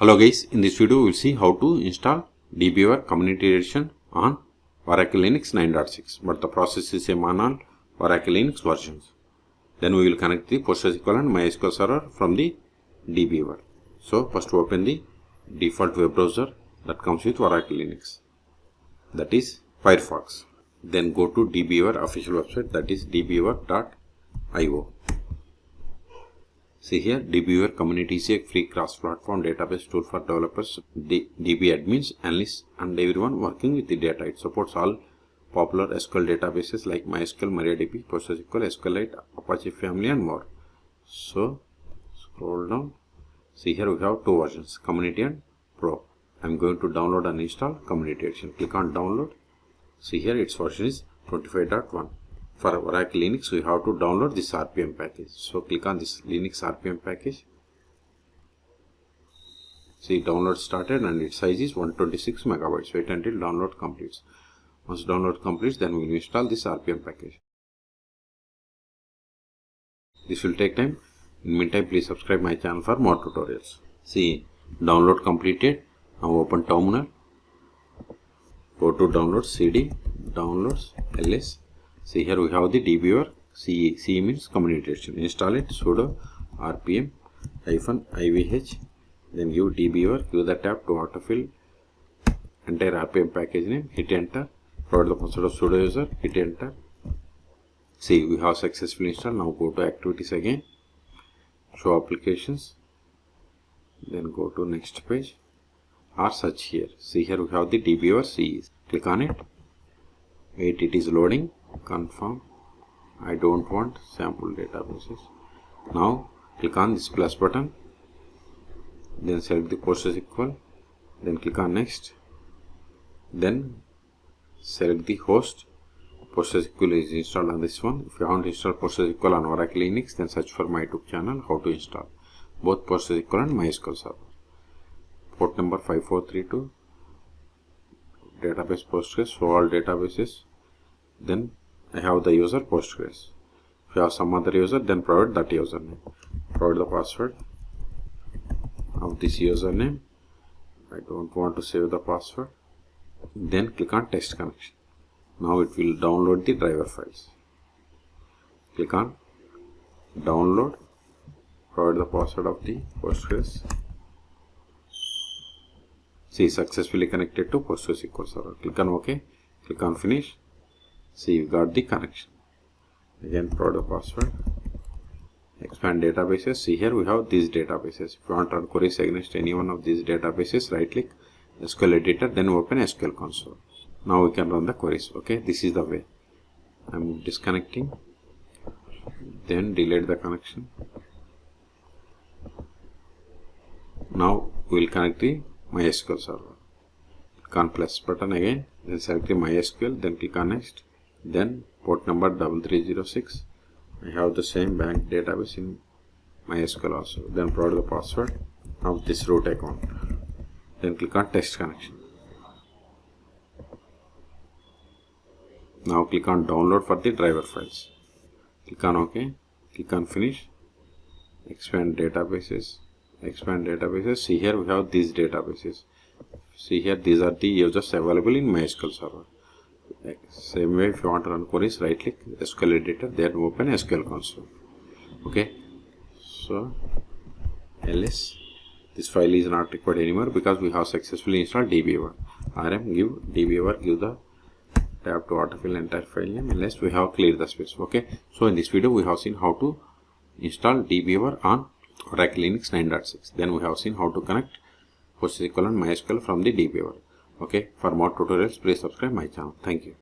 Hello guys, in this video we will see how to install DBeaver Community Edition on Oracle Linux 9.6, but the process is same on all Oracle Linux versions. Then we will connect the PostgreSQL and MySQL server from the DBeaver. So first open the default web browser that comes with Oracle Linux, that is Firefox. Then go to DBeaver official website, that is dbeaver.io. See here, DBeaver Community is a free cross-platform database tool for developers, DB admins, analysts, and everyone working with the data. It supports all popular SQL databases like MySQL, MariaDB, PostgreSQL, SQLite, Apache Family, and more. So, scroll down. See here we have two versions, Community and Pro. I am going to download and install Community Edition. Click on Download. See here its version is 25.1. For Oracle Linux, we have to download this RPM package. So click on this Linux RPM package. See, download started and its size is 126 megabytes. Wait until download completes. Once download completes, then we will install this RPM package. This will take time. In the meantime, please subscribe my channel for more tutorials. See, download completed. Now open terminal. Go to download CD, downloads, ls. See here we have the DBeaver, C means Community Edition. Install it, sudo rpm -ivh, then give DBeaver, give the tab to autofill entire RPM package name, hit enter, provide the password of sudo user, hit enter. See, we have successfully installed. Now go to activities again, show applications, then go to next page or search here. See here we have the DBeaver C. Click on it, wait, it is loading. Confirm. I don't want sample databases. Now click on this plus button, then select the PostgreSQL, then click on next, then select the host. PostgreSQL is installed on this one. If you want to install PostgreSQL on Oracle Linux, then search for my YouTube channel how to install both PostgreSQL and MySQL server. Port number 5432, database Postgres, so all databases. Then I have the user Postgres. If you have some other user, then provide that username. Provide the password of this username. I don't want to save the password. Then click on test connection. Now it will download the driver files. Click on download. Provide the password of the Postgres. See, successfully connected to PostgreSQL server. Click on OK. Click on finish. See, you got the connection. Again, provide the password. Expand databases. See here we have these databases. If you want to run queries against any one of these databases, right click SQL editor, then open SQL console. Now we can run the queries. Okay, this is the way. I'm disconnecting. Then delete the connection. Now we will connect the MySQL server. Click on plus button again, then select the MySQL, then click on next. Then port number 3306. I have the same bank database in MySQL also. Then provide the password of this root account. Then click on test connection. Now click on download for the driver files. Click on OK. Click on finish. Expand databases. Expand databases. See here we have these databases. See here these are the users available in MySQL server. Same way, if you want to run queries, right click SQL editor, then open SQL console. Okay, so ls, this file is not required anymore because we have successfully installed DBeaver. rm give DBeaver, give the tab to autofill entire file name unless we have cleared the space. Okay, so in this video we have seen how to install DBeaver on Oracle Linux 9.6. Then we have seen how to connect PostgreSQL and MySQL from the DBeaver. Okay, for more tutorials, please subscribe my channel. Thank you.